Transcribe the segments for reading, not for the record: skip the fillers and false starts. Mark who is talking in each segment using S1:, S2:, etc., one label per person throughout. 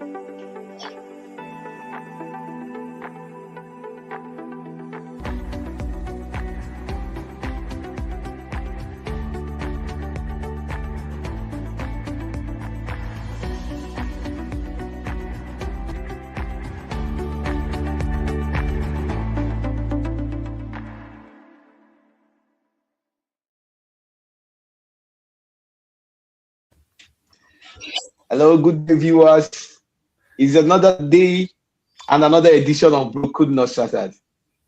S1: Hello, good day, viewers. It's another day and another edition of Broken Not Shattered.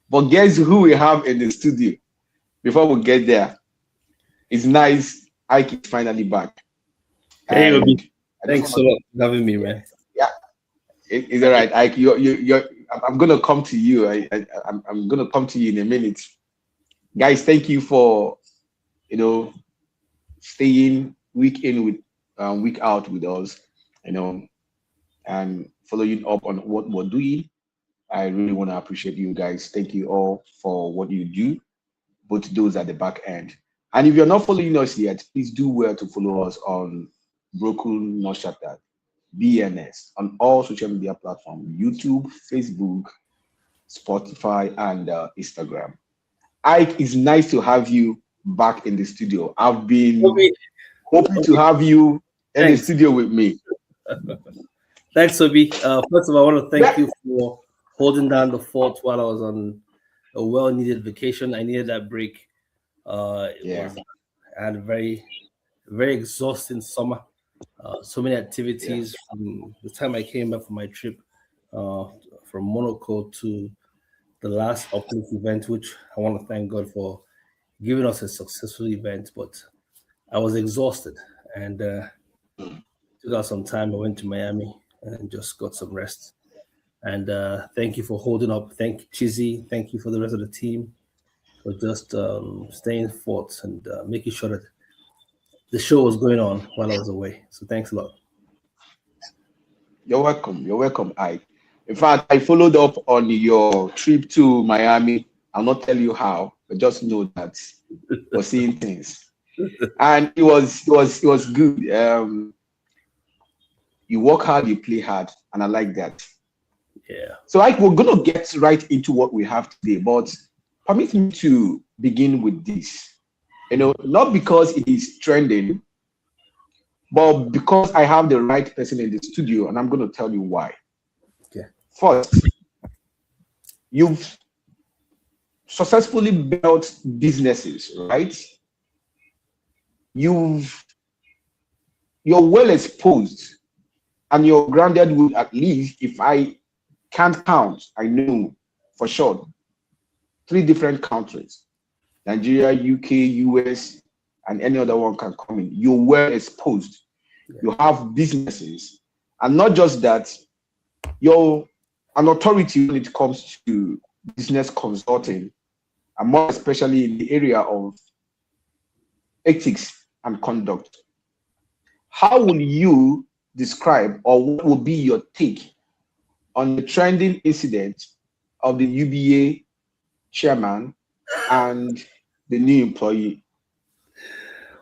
S1: But guess who we have in the studio? Before we get there, it's nice. IKE is finally back.
S2: Hey, Obi. Thanks so much for having me, man.
S1: Yeah, it's all right, IKE. I'm gonna come to you. I'm gonna come to you in a minute, guys. Thank you for staying week in with week out with us, and following up on what we're doing. I really want to appreciate you guys. Thank you all for what you do, both those at the back end. And if you're not following us yet, please do well to follow us on Broken Not Shattered, BNS, on all social media platforms, YouTube, Facebook, Spotify, and Instagram. Ike, it's nice to have you back in the studio. I've been hoping to have you in the studio with me.
S2: Thanks, Obi. First of all, I want to thank you for holding down the fort while I was on a well-needed vacation. I needed that break. I had a very, very exhausting summer. So many activities from the time I came back from my trip from Monaco to the last Uplift event, which I want to thank God for giving us a successful event. But I was exhausted and took out some time. I went to Miami and just got some rest. And thank you for holding up. Thank you, Chizzy. Thank you for the rest of the team for just staying fort and making sure that the show was going on while I was away. So thanks a lot.
S1: You're welcome. You're welcome, Ike. In fact, I followed up on your trip to Miami. I'll not tell you how, but just know that we're seeing things. And it was good. You work hard, you play hard, and I like that.
S2: Yeah.
S1: So we're gonna get right into what we have today, but permit me to begin with this. Not because it is trending, but because I have the right person in the studio, and I'm gonna tell you why.
S2: Okay.
S1: First, you've successfully built businesses, right? You're well exposed, and you're grounded with, at least, if I can't count, I know for sure, 3 different countries: Nigeria, UK, US, and any other one can come in. You're well exposed. You have businesses, and not just that, you're an authority when it comes to business consulting, and more especially in the area of ethics and conduct. How will you describe, or what will be your take on the trending incident of the UBA chairman and the new employee?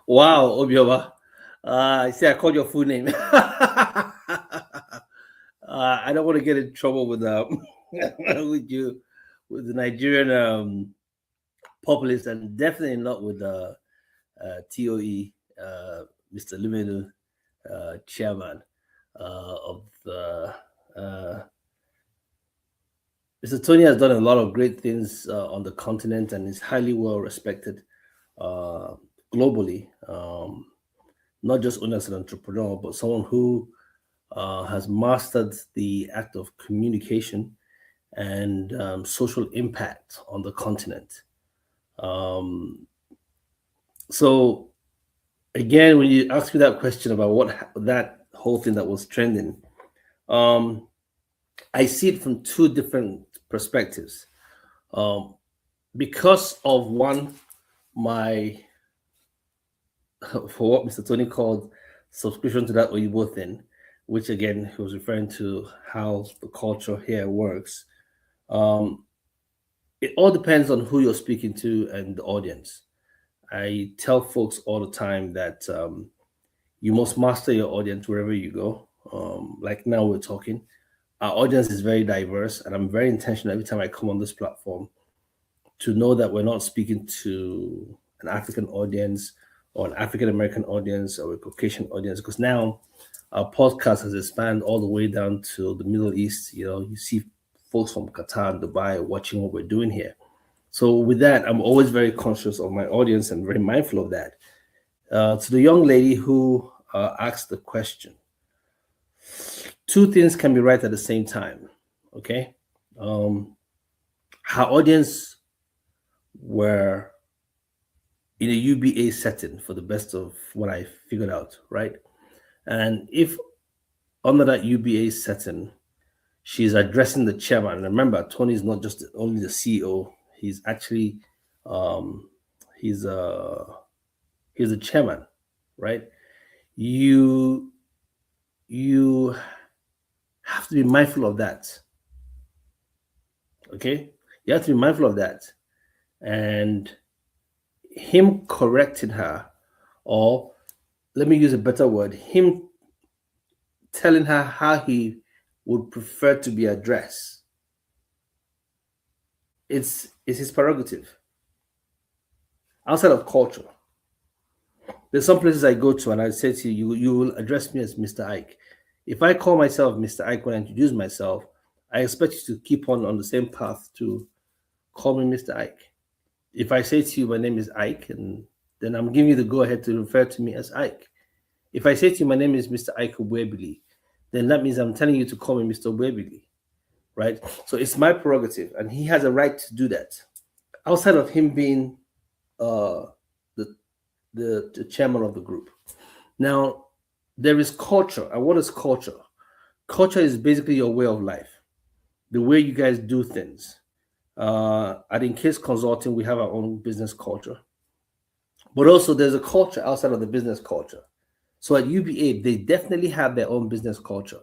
S2: Wow, Obioba. I see I called your full name. I don't want to get in trouble with you, with the Nigerian populace, and definitely not with the TOE, Mr. Lumenu, chairman of the. Mr. Tony has done a lot of great things on the continent and is highly well respected globally. Not just only as an entrepreneur, but someone who has mastered the act of communication and social impact on the continent. So again, when you ask me that question about what that whole thing that was trending, I see it from 2 different perspectives. Because of one, for what Mr. Tony called subscription to that Oyibo thing, which again, he was referring to how the culture here works. It all depends on who you're speaking to and the audience. I tell folks all the time that you must master your audience wherever you go, like now we're talking, our audience is very diverse, and I'm very intentional every time I come on this platform to know that we're not speaking to an African audience or an African American audience or a Caucasian audience, because now our podcast has expanded all the way down to the Middle East. You see folks from Qatar and Dubai watching what we're doing here. So with that, I'm always very conscious of my audience and very mindful of that. To the young lady who asked the question, two things can be right at the same time. Okay, her audience were in a UBA setting for the best of what I figured out, right? And if under that UBA setting, she's addressing the chairman. And remember, Tony is not just only the CEO; he's actually he's a chairman, right? You have to be mindful of that. Okay, you have to be mindful of that, and him correcting her, or let me use a better word, him telling her how he would prefer to be addressed. It's his prerogative. Outside of culture, there's some places I go to and I say to you, you will address me as Mr. Ike. If I call myself Mr. Ike when I introduce myself, I expect you to keep on the same path to call me Mr. Ike. If I say to you, my name is Ike, and then I'm giving you the go ahead to refer to me as Ike. If I say to you, my name is Mr. Ike Webili, then that means I'm telling you to call me Mr. Webili, right? So it's my prerogative, and he has a right to do that. Outside of him being the chairman of the group. Now, there is culture. And what is culture? Culture is basically your way of life, the way you guys do things. At In Case Consulting, we have our own business culture. But also there's a culture outside of the business culture. So at UBA, they definitely have their own business culture.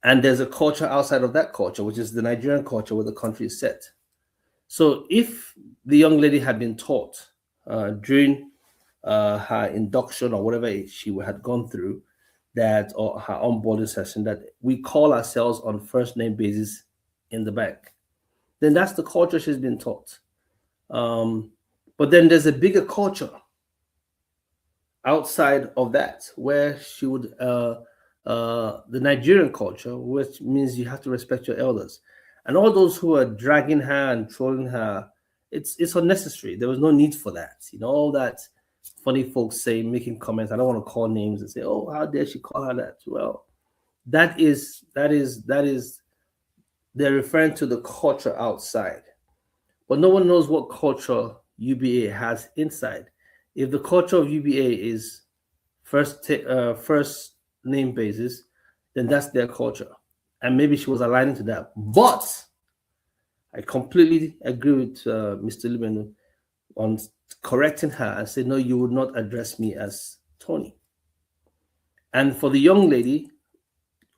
S2: And there's a culture outside of that culture, which is the Nigerian culture where the country is set. So if the young lady had been taught during her induction or whatever she had gone through, that or her onboarding session, that we call ourselves on first name basis in the bank, then that's the culture she's been taught. But then there's a bigger culture outside of that where she would the Nigerian culture, which means you have to respect your elders. And all those who are dragging her and trolling her, it's unnecessary. There was no need for that. All that funny folks say, making comments. I don't want to call names and say, "Oh, how dare she call her that?" Well, that is they're referring to the culture outside, but no one knows what culture UBA has inside. If the culture of UBA is first name basis, then that's their culture, and maybe she was aligning to that. But I completely agree with Mr. Limenu on correcting her and say, no, you would not address me as Tony. And for the young lady,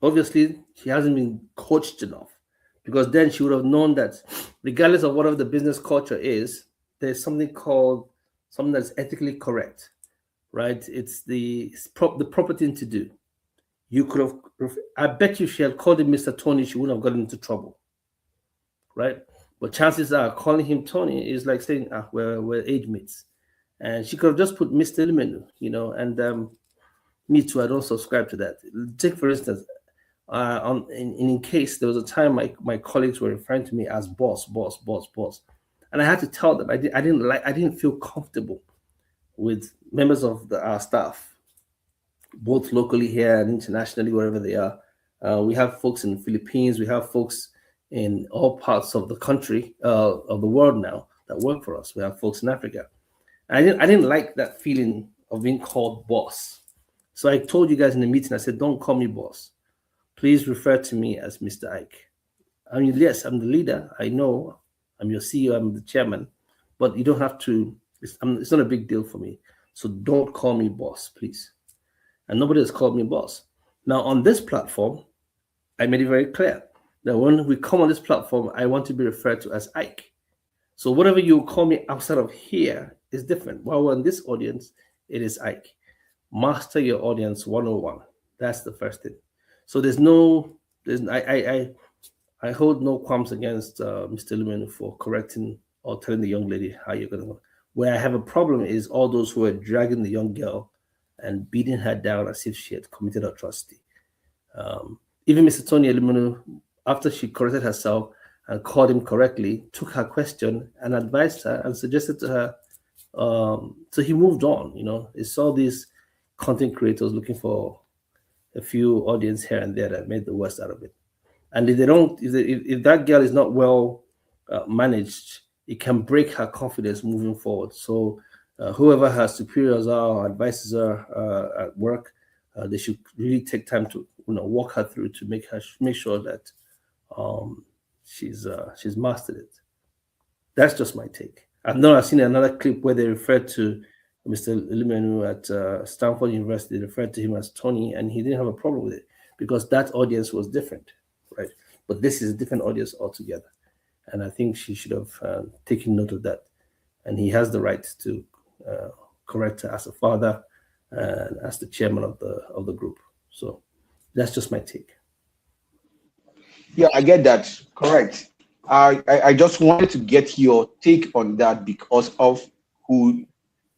S2: obviously, she hasn't been coached enough, because then she would have known that regardless of whatever the business culture is, there's something that's ethically correct, right? It's the proper thing to do. You could have, I bet you, she had called him Mr. Tony, she wouldn't have gotten into trouble, right? But chances are calling him Tony is like saying, we're age mates. And she could have just put Mr. Limenu, and me too, I don't subscribe to that. Take, for instance, in case there was a time my colleagues were referring to me as boss. And I had to tell them I didn't feel comfortable with members of our staff, both locally here and internationally, wherever they are. We have folks in the Philippines, we have folks in all parts of the country, of the world now, that work for us. We have folks in Africa. I didn't like that feeling of being called boss. So I told you guys in the meeting, I said, don't call me boss. Please refer to me as Mr. Ike. I mean, yes, I'm the leader. I know I'm your CEO, I'm the chairman, but you don't have to, it's not a big deal for me. So don't call me boss, please. And nobody has called me boss. Now on this platform, I made it very clear that when we come on this platform, I want to be referred to as Ike. So whatever you call me outside of here is different. While we're in this audience, it is Ike. Master your audience 101. That's the first thing. So I hold no qualms against Mr. Lumen for correcting or telling the young lady how you're gonna go. Where I have a problem is all those who are dragging the young girl and beating her down as if she had committed atrocity. Even Mr. Tony Elumenu, after she corrected herself and called him correctly, took her question and advised her and suggested to her. So he moved on. It's all these content creators looking for a few audience here and there that made the worst out of it. And if they don't, if that girl is not well managed, it can break her confidence moving forward. So whoever her superiors are or advisors are at work, they should really take time to walk her through to make sure that she's mastered it. That's just my take. I've seen another clip where they referred to Mr. Lumenu at Stanford University. They referred to him as Tony, and he didn't have a problem with it because that audience was different, right? But this is a different audience altogether, and I think she should have taken note of that. And he has the right to correct her as a father and as the chairman of the group. So that's just my take.
S1: Yeah, I get that. Correct. I just wanted to get your take on that because of who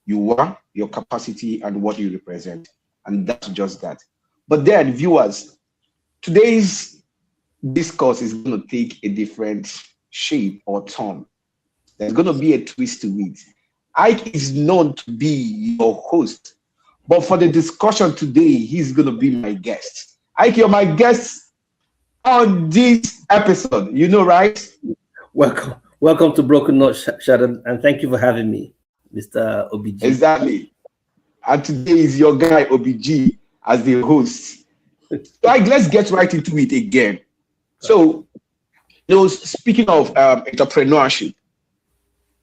S1: you are, your capacity, and what you represent. And that's just that. But then, viewers, today's discourse is going to take a different shape or turn. There's going to be a twist to it. Ike is known to be your host, but for the discussion today, he's going to be my guest. Ike, you're my guest on this episode, right?
S2: Welcome to Broken Note, Sharon, and thank you for having me, Mr. OBG.
S1: Exactly. And today is your guy, OBG, as the host. So let's get right into it again. So, speaking of entrepreneurship,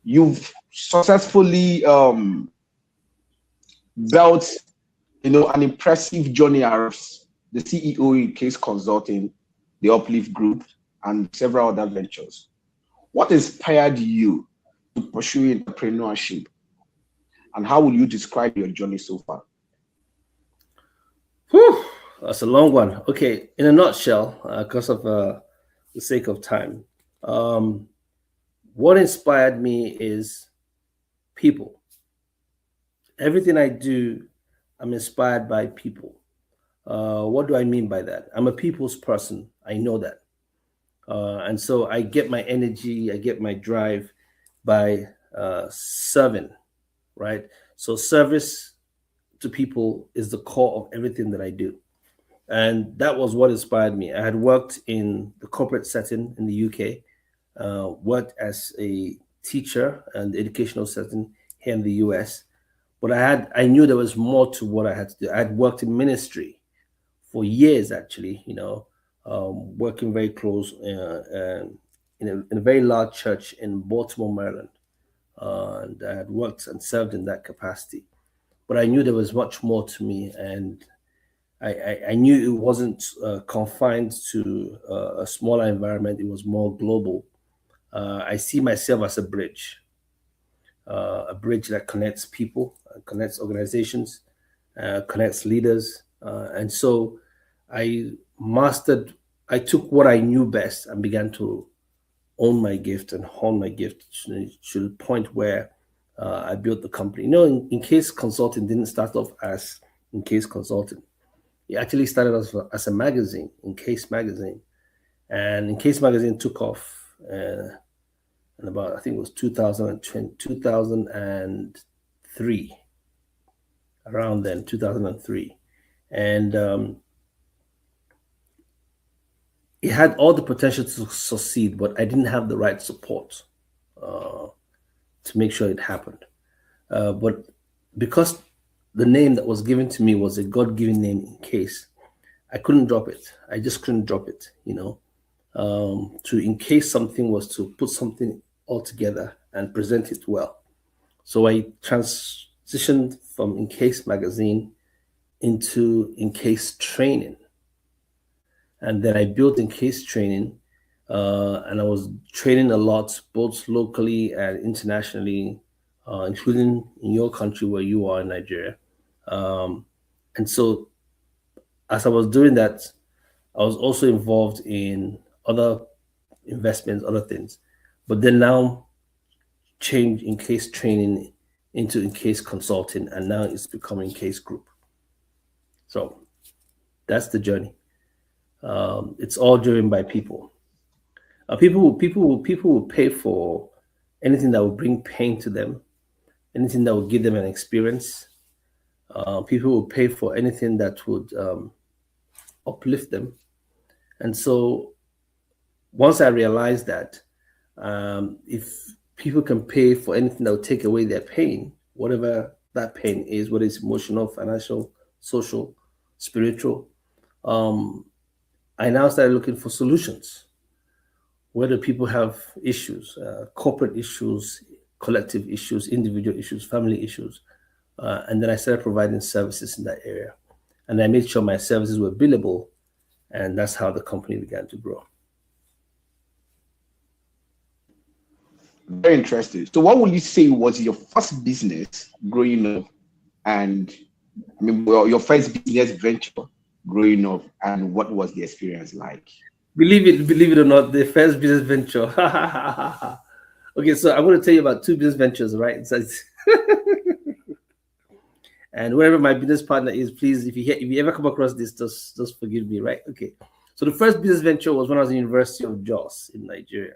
S1: you've successfully built, an impressive journey as the CEO in Case Consulting, the Uplift Group, and several other ventures. What inspired you to pursue entrepreneurship, and how will you describe your journey so far?
S2: Whew, that's a long one. Okay, in a nutshell, because of the sake of time, what inspired me is people. Everything I do, I'm inspired by people. What do I mean by that? I'm a people's person. I know that. And so I get my energy, I get my drive by serving, right? So service to people is the core of everything that I do. And that was what inspired me. I had worked in the corporate setting in the UK, worked as a teacher and educational setting here in the US. But I knew there was more to what I had to do. I had worked in ministry for years, actually, working very close in a very large church in Baltimore, Maryland. And I had worked and served in that capacity. But I knew there was much more to me, and I knew it wasn't confined to a smaller environment. It was more global. I see myself as a bridge that connects people, connects organizations, connects leaders. And so I took what I knew best and began to own my gift and hone my gift to the point where I built the company. In Case Consulting didn't start off as In Case Consulting. It actually started as a magazine, In Case Magazine. And In Case Magazine took off in about, I think it was 2003, around then, 2003. And it had all the potential to succeed, but I didn't have the right support to make sure it happened. But because the name that was given to me was a God-given name, In Case, I couldn't drop it. I just couldn't drop it, to in case something was to put something all together and present it well. So I transitioned from In Case Magazine into In Case Training. And then I built In Case Training, and I was training a lot, both locally and internationally, including in your country where you are in Nigeria. And so as I was doing that, I was also involved in other investments, other things, but then now change in case training into in case consulting, and now it's becoming case group. So that's the journey. It's all driven by people. People will pay for anything that will bring pain to them, anything that will give them an experience. People will pay for anything that would uplift them. And so once I realized that if people can pay for anything that will take away their pain, whatever that pain is, whether it's emotional, financial, social, spiritual, um, I now started looking for solutions. Whether people have issues, corporate issues, collective issues, individual issues, family issues. And then I started providing services in that area. And I made sure my services were billable. And that's how the company began to grow.
S1: Very interesting. So, what would you say was your first business growing up, and I mean, well, your first business venture growing up, and what was the experience like?
S2: Believe it or not, the first business venture. Okay, so I'm going to tell you about two business ventures, right? And wherever my business partner is, please, if you ever come across this, just forgive me, right? Okay. So the first business venture was when I was in the University of Jos in Nigeria.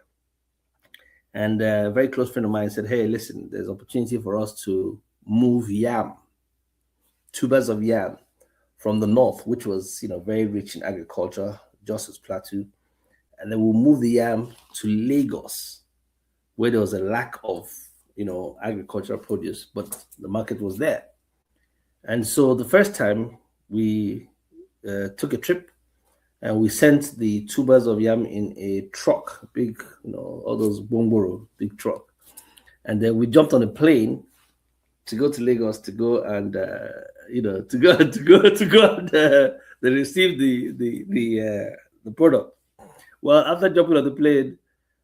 S2: And a very close friend of mine said, hey, listen, there's opportunity for us to move yam, tubers of yam from the north, which was, very rich in agriculture, Jos Plateau. And then we'll move the yam to Lagos, where there was a lack of, agricultural produce, but the market was there. And so the first time we took a trip and we sent the tubers of yam in a truck, big, all those bomboro, big truck. And then we jumped on a plane to go to Lagos to go and, to go and receive the product. Well, after jumping on the plane,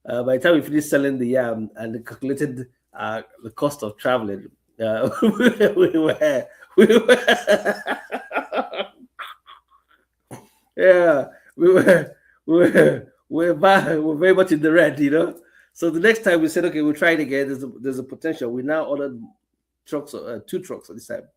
S2: by the time we finished selling the yam and calculated the cost of traveling, we were yeah, we're very much in the red. So the next time we said, okay, we'll try it again. There's a potential. We now ordered trucks, two trucks at this time,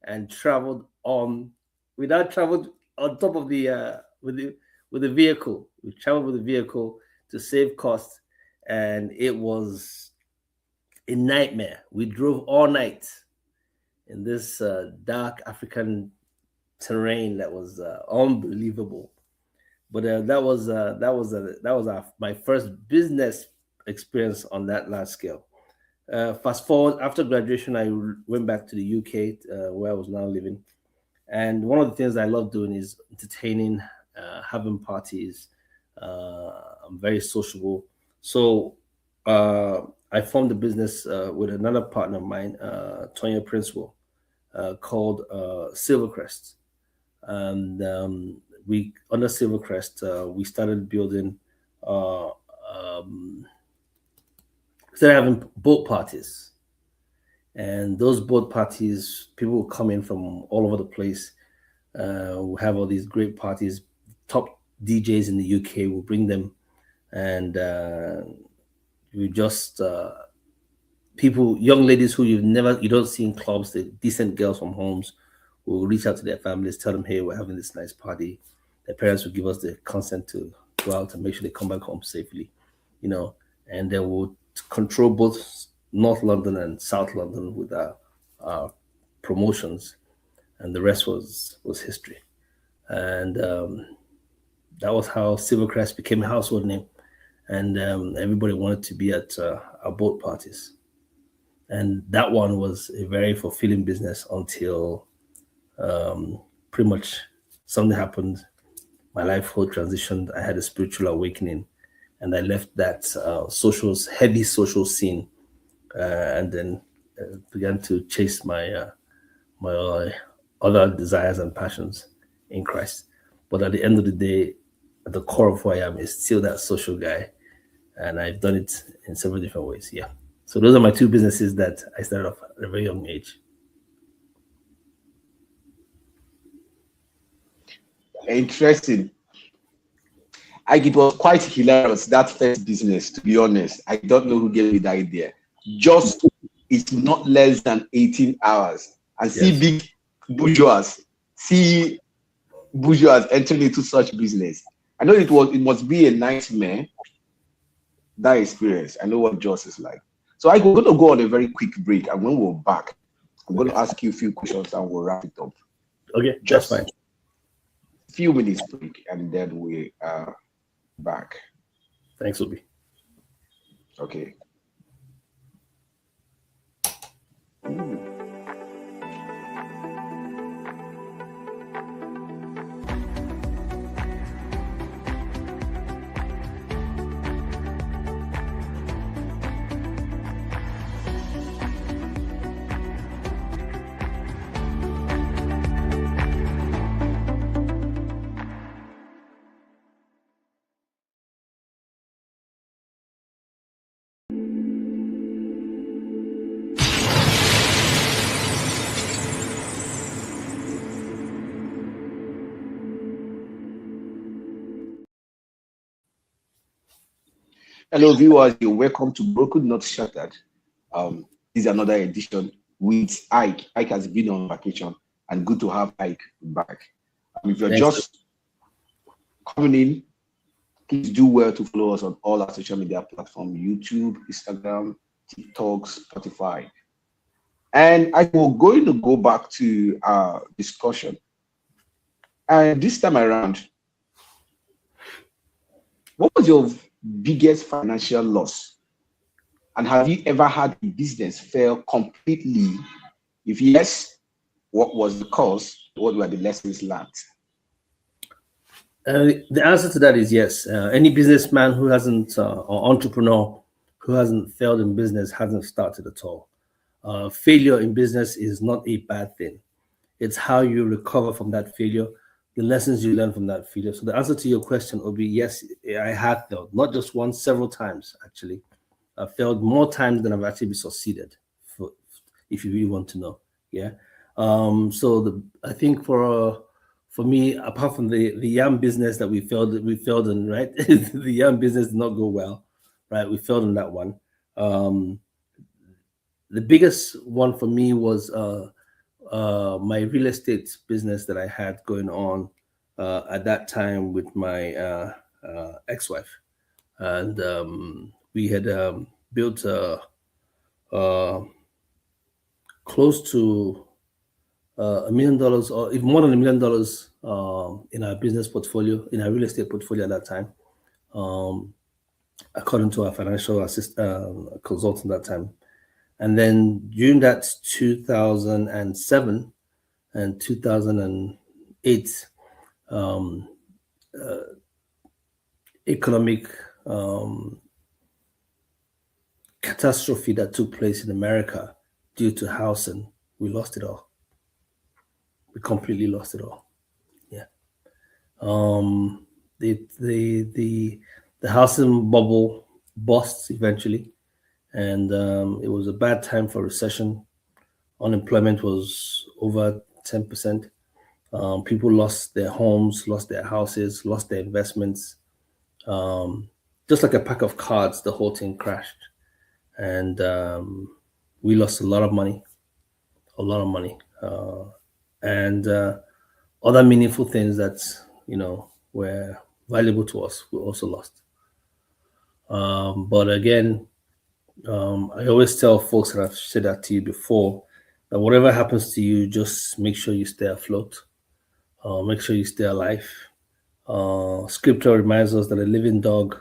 S2: and traveled on. We now traveled on top of the with the vehicle. We traveled with the vehicle to save costs, and it was a nightmare. We drove all night in this dark African terrain that was unbelievable. But that was my first business experience on that large scale. Fast forward, after graduation, I went back to the UK, where I was now living. And one of the things I love doing is entertaining, having parties. I'm very sociable. So I formed a business with another partner of mine, Tonya Princewell, called Silvercrest. And we, under Silvercrest, we started building, started having boat parties. And those boat parties, people will come in from all over the place. We'll have all these great parties. Top DJs in the UK will bring them. And we just, people, young ladies who you don't see in clubs, the decent girls from homes, will reach out to their families, tell them, hey, we're having this nice party. Their parents will give us the consent to go out and make sure they come back home safely, and then we'll control both North London and South London with our promotions, and the rest was history. And that was how Silvercrest became a household name, and everybody wanted to be at our boat parties. And that one was a very fulfilling business until pretty much something happened. My life whole transitioned. I had a spiritual awakening, and I left that heavy social scene, and then began to chase my my other desires and passions in Christ. But at the end of the day, at the core of who I am is still that social guy, and I've done it in several different ways. Yeah. So those are my two businesses that I started off at a very young age.
S1: Interesting. it was quite hilarious, that first business, to be honest. I don't know who gave me the idea. Just, it's not less than 18 hours. And see
S2: Yes.
S1: big bourgeois entering into such business. I know it must be a nightmare, that experience. I know what Joss is like. So I'm going to go on a very quick break, and when we're back, I'm going to ask you a few questions and we'll wrap it up.
S2: Okay,
S1: Just
S2: that's fine.
S1: a few minutes break, and then we are back.
S2: Thanks, Obi.
S1: Okay. Hello, viewers. You're welcome to Broken Not Shattered. This is another edition with Ike. Ike has been on vacation, and good to have Ike back. If you're just coming in, please do well to follow us on all our social media platforms: YouTube, Instagram, TikTok, Spotify. And we're going to go back to our discussion. And this time around, what was your biggest financial loss? And have you ever had a business fail completely? If yes, what was the cause? What were the lessons learned?
S2: The answer to that is yes. Any businessman who hasn't, or entrepreneur who hasn't failed in business hasn't started at all. Failure in business is not a bad thing. It's how you recover from that failure, the lessons you learn from that failure. So the answer to your question will be yes, I have failed, not just once, several times actually. I've failed more times than I've actually succeeded, if you really want to know. Yeah. So I think for me, apart from the yam business that we failed in, right? The yam business did not go well, right? We failed in that one. The biggest one for me was my real estate business that I had going on at that time with my ex-wife, and we had built close to $1 million, or even more than $1 million, in our business portfolio, in our real estate portfolio at that time, according to our financial consultant at that time. And then during that 2007 and 2008 economic catastrophe that took place in America due to housing, we lost it all. We completely lost it all. Yeah. The housing bubble burst eventually, and it was a bad time for recession. Unemployment was over 10%. People lost their homes, lost their houses, lost their investments. Just like a pack of cards, the whole thing crashed, and we lost a lot of money, and other meaningful things that were valuable to us we also lost. But again, I always tell folks, and I've said that to you before, that whatever happens to you, just make sure you stay afloat. Make sure you stay alive. Scripture reminds us that a living dog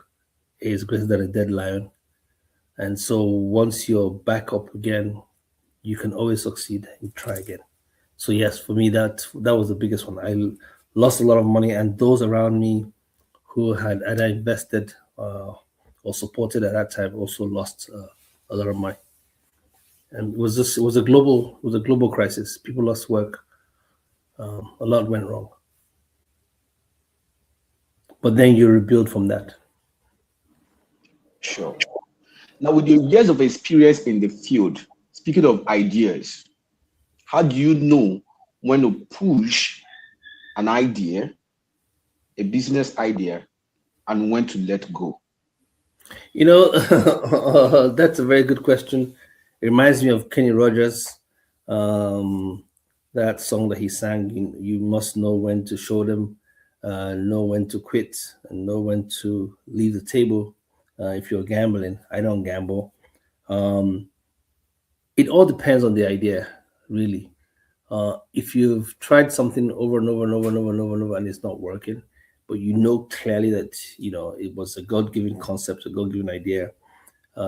S2: is greater than a dead lion. And so once you're back up again, you can always succeed and try again. So yes, for me, that was the biggest one. I lost a lot of money, and those around me who had either invested or supported at that time also lost a lot of money. And it was a global crisis. People lost work. A lot went wrong. But then you rebuild from that.
S1: Sure. Now, with your years of experience in the field, speaking of ideas, how do you know when to push an idea, a business idea, and when to let go?
S2: That's a very good question. It reminds me of Kenny Rogers, um, that song that he sang. You must know when to show them, know when to quit, and know when to leave the table. If you're gambling, I don't gamble. Um, it all depends on the idea, really. If you've tried something over and over and over and over and over and over and it's not working, but you know clearly that it was a God-given concept, a God-given idea,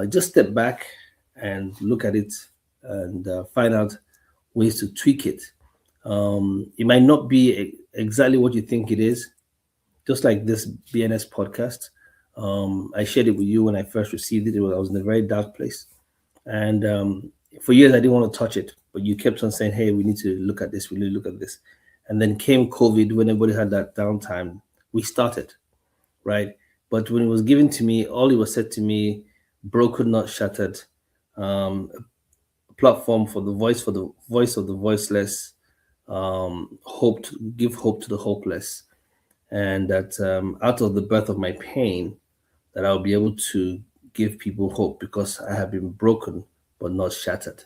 S2: just step back and look at it and find out ways to tweak it. It might not be exactly what you think it is, just like this BNS podcast. I shared it with you when I first received it. I was in a very dark place. And for years, I didn't want to touch it, but you kept on saying, hey, we need to look at this, we need to look at this. And then came COVID when everybody had that downtime. We started, right? But when it was given to me, all it was said to me, broken, not shattered, a platform for the voice of the voiceless, hope to give hope to the hopeless, and that out of the birth of my pain, that I'll be able to give people hope because I have been broken but not shattered,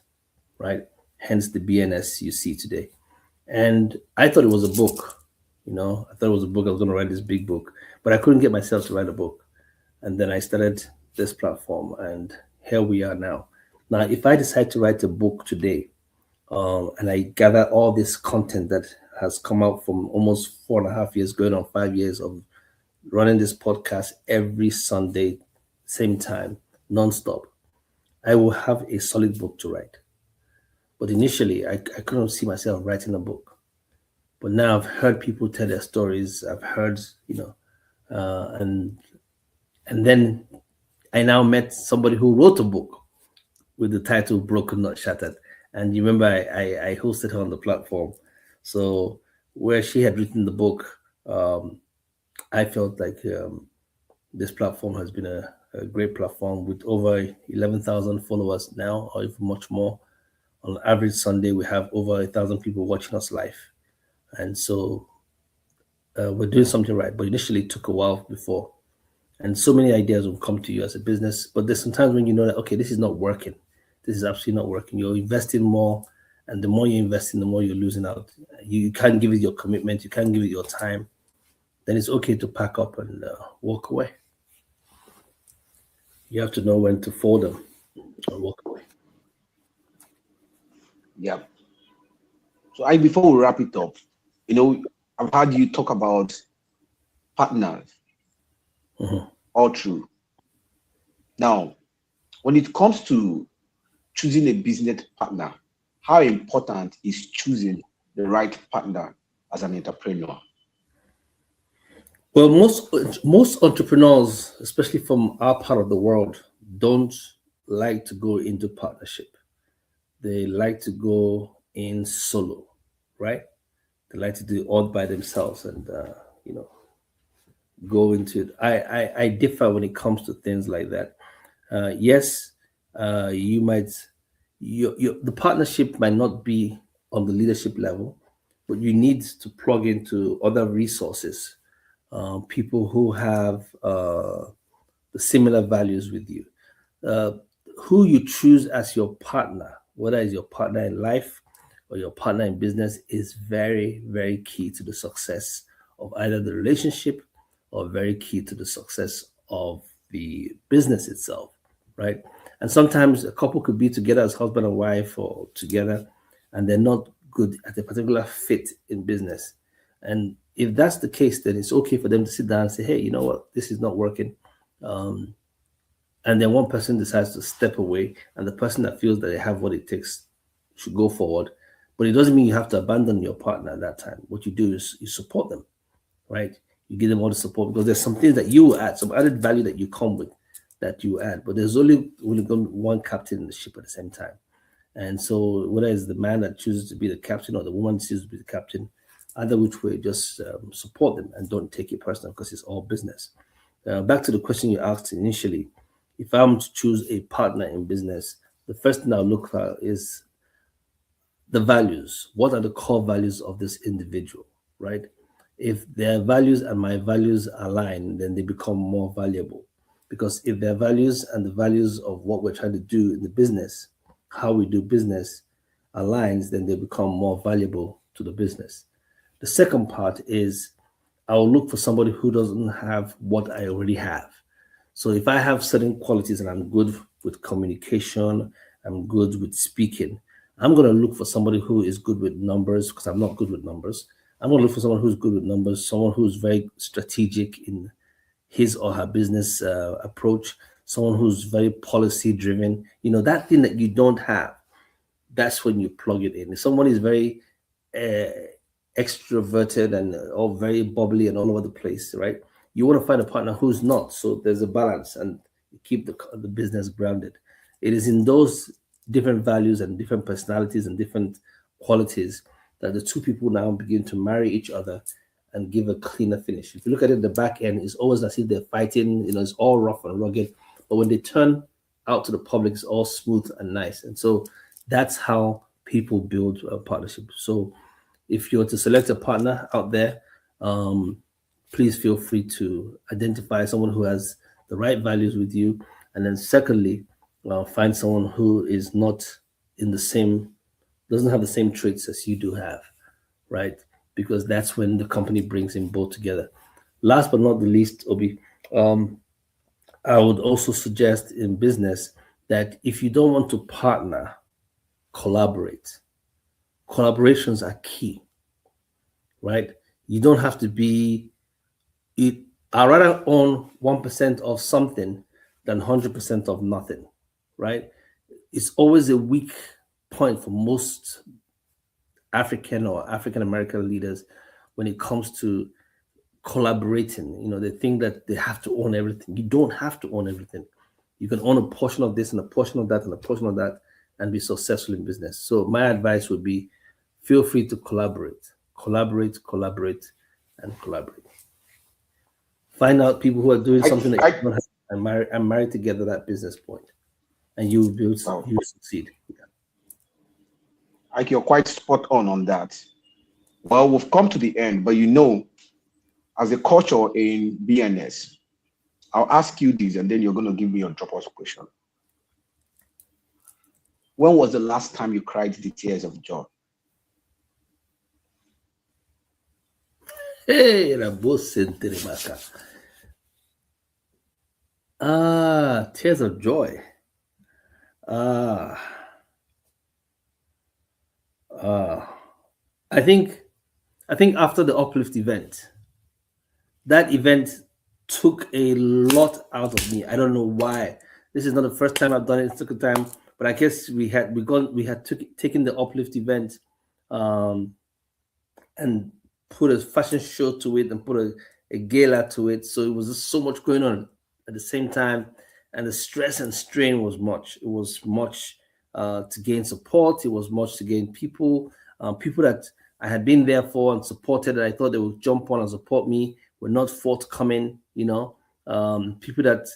S2: right? Hence the BNS you see today. And I thought it was a book, I thought it was a book. I was going to write this big book, but I couldn't get myself to write a book. And then I started this platform, and here we are now. Now, if I decide to write a book today, and I gather all this content that has come out from almost 4.5 years, going on 5 years of running this podcast every Sunday, same time, nonstop, I will have a solid book to write. But initially, I couldn't see myself writing a book. But now I've heard people tell their stories. I've heard, and then I now met somebody who wrote a book with the title Broken Not Shattered. And you remember I hosted her on the platform. So where she had written the book, I felt like this platform has been a great platform with over 11,000 followers now, or even much more. On average Sunday, we have over 1,000 people watching us live. And so we're doing something right. But initially, it took a while before. And so many ideas will come to you as a business. But there's sometimes when you know that, okay, this is not working. This is absolutely not working. You're investing more. And the more you're investing, the more you're losing out. You can't give it your commitment. You can't give it your time. Then it's okay to pack up and walk away. You have to know when to fold them and walk away.
S1: Yeah. So before we wrap it up, I've heard you talk about partners. All true. Now, when it comes to choosing a business partner, how important is choosing the right partner as an entrepreneur?
S2: Well, most entrepreneurs, especially from our part of the world, don't like to go into partnership. They like to go in solo, right? They like to do all by themselves and go into it. I differ when it comes to things like that. Yes, you might the partnership might not be on the leadership level, but you need to plug into other resources, people who have the similar values with you. Uh, who you choose as your partner, whether it's your partner in life or your partner in business, is very, very key to the success of either the relationship or very key to the success of the business itself, right? And sometimes a couple could be together as husband and wife or together, and they're not good at a particular fit in business. And if that's the case, then it's okay for them to sit down and say, hey, you know what, this is not working. And then one person decides to step away, and the person that feels that they have what it takes should go forward. But it doesn't mean you have to abandon your partner at that time. What you do is you support them, right? You give them all the support because there's some things that you add, some added value that you come with that you add. But there's only going to be one captain in the ship at the same time. And so whether it's the man that chooses to be the captain or the woman chooses to be the captain, either which way, just support them and don't take it personal because it's all business. Back to the question you asked initially, if I'm to choose a partner in business, the first thing I'll look for is the values. What are the core values of this individual, right? If their values and my values align, then they become more valuable. Because if their values and the values of what we're trying to do in the business, how we do business aligns, then they become more valuable to the business. The second part is I'll look for somebody who doesn't have what I already have. So if I have certain qualities and I'm good with communication, I'm good with speaking, I'm going to look for somebody who is good with numbers because I'm not good with numbers. I'm going to look for someone who's good with numbers, someone who's very strategic in his or her business approach, someone who's very policy driven. You know, that thing that you don't have, that's when you plug it in. If someone is very uh, extroverted and all very bubbly and all over the place, right? You want to find a partner who's not. So there's a balance and keep the business grounded. It is in those different values and different personalities and different qualities that the two people now begin to marry each other and give a cleaner finish. If you look at it, the back end is always as if they're fighting, you know, it's all rough and rugged. But when they turn out to the public, it's all smooth and nice. And so that's how people build a partnership. So if you're to select a partner out there, um, please feel free to identify someone who has the right values with you. And then secondly, find someone who is not in the same, doesn't have the same traits as you do have, right? Because that's when the company brings in both together. Last but not the least, Obi, um, I would also suggest in business that if you don't want to partner, collaborate. Collaborations are key, right? You don't have to be it. I rather own 1% of something than 100% of nothing, right? It's always a weak point for most African or African American leaders when it comes to collaborating. You know, they think that they have to own everything. You don't have to own everything. You can own a portion of this and a portion of that and a portion of that and be successful in business. So my advice would be feel free to collaborate, collaborate, and collaborate. Find out people who are doing something that you don't have and marry together that business point, and you will build,
S1: Wow.
S2: you will succeed. Yeah.
S1: Ike, you're quite spot on that. Well, we've come to the end, but you know, as a culture in BNS, I'll ask you this and then you're going to give me your drop-off question. When was the last time you cried the tears of joy?
S2: Hey, Rabo Senterimaka. Tears of joy. Ah, I think after the uplift event, that event took a lot out of me. I don't know why. This is not the first time I've done it. It took a time, but I guess we had taken the uplift event um, and put a fashion show to it and put a gala to it. So it was just so much going on at the same time, and the stress and strain was much. It was much to gain support. It was much to gain people that I had been there for and supported that I thought they would jump on and support me were not forthcoming. You know, people that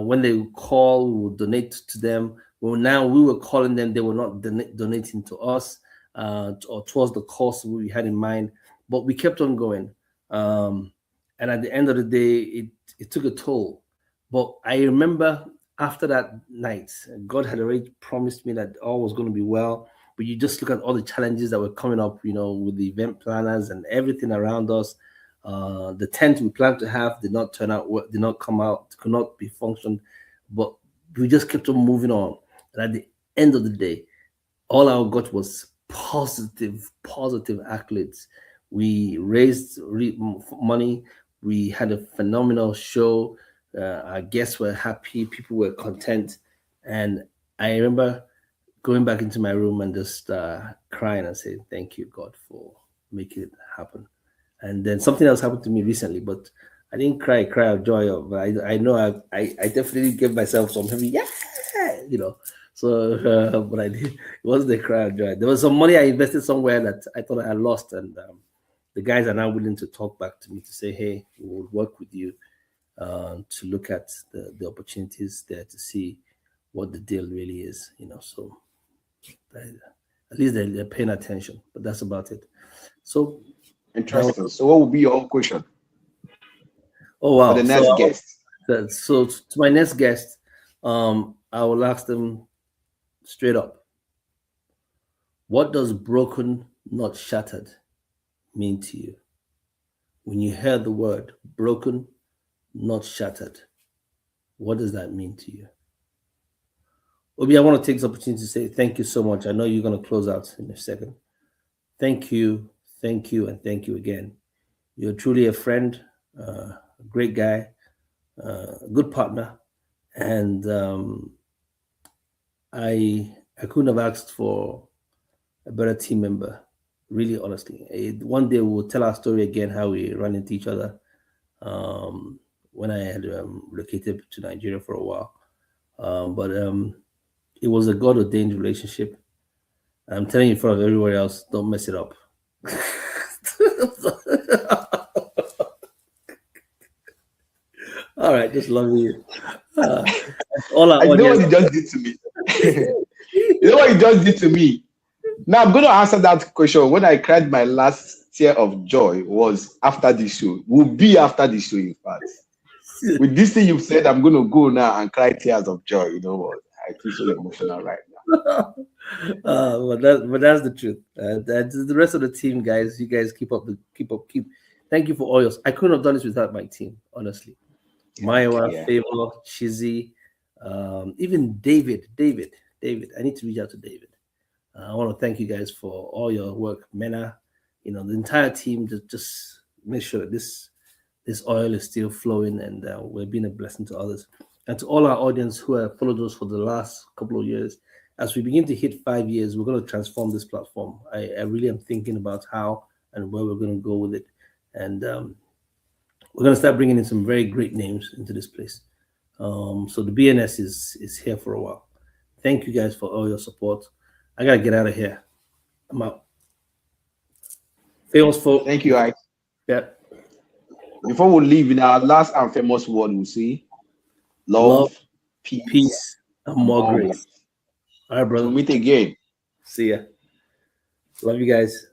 S2: when they would call, we would donate to them. Well, now we were calling them; they were not donating to us or towards the cause we had in mind. But we kept on going, and at the end of the day, it took a toll. But I remember after that night, God had already promised me that all was going to be well. But you just look at all the challenges that were coming up, you know, with the event planners and everything around us. The tent we planned to have did not turn out, did not come out, could not be functioned. But we just kept on moving on. And at the end of the day, all I got was positive accolades. We raised money. We had a phenomenal show. Our guests were happy. People were content. And I remember going back into my room and just crying and saying, "Thank you, God, for making it happen." And then something else happened to me recently, but I didn't cry of joy. But I know I definitely gave myself some heavy, yeah, you know. So, but I did. It wasn't a cry of joy. There was some money I invested somewhere that I thought I had lost, and the guys are now willing to talk back to me to say, "Hey, we will work with you to look at the opportunities there to see what the deal really is." You know, so at least they're paying attention. But that's about it. So
S1: Interesting. So what will be your question
S2: Oh
S1: for
S2: wow!
S1: the next guest?
S2: So to my next guest, I will ask them straight up: what does broken, not shattered, mean to you? When you hear the word broken, not shattered, what does that mean to you? Obi, I want to take this opportunity to say thank you so much. I know you're going to close out in a second. Thank you, and thank you again. You're truly a friend, a great guy, a good partner, and I couldn't have asked for a better team member. Really, honestly, one day we'll tell our story again how we ran into each other when I had relocated to Nigeria for a while. But it was a God ordained relationship. I'm telling you in front of everywhere else, don't mess it up. All right, just love you. All our
S1: I know what
S2: audience.
S1: you just did to me. You know what you just did to me. Now I'm going to answer that question. When I cried my last tear of joy was after the show. Will be after the show, in fact. With this thing you've said, I'm going to go now and cry tears of joy. You know what? I feel so emotional right now.
S2: But that's the truth. That's the rest of the team, guys. You guys keep. Thank you for all yours. I couldn't have done this without my team, honestly. Maya, Favor, Chizzy, even David. I need to reach out to David. I want to thank you guys for all your work, Mena. The entire team. Just make sure that this oil is still flowing, and we're being a blessing to others. And to all our audience who have followed us for the last couple of years, as we begin to hit 5 years, we're going to transform this platform. I really am thinking about how and where we're going to go with it. And we're going to start bringing in some very great names into this place. So the BNS is here for a while. Thank you guys for all your support. I got to get out of here. I'm out. Famous folk.
S1: Thank you, Ike.
S2: Yeah.
S1: Before we leave, in our last and famous word, we'll see love,
S2: peace, and more grace. All right, brother.
S1: We'll meet again.
S2: See ya. Love you guys.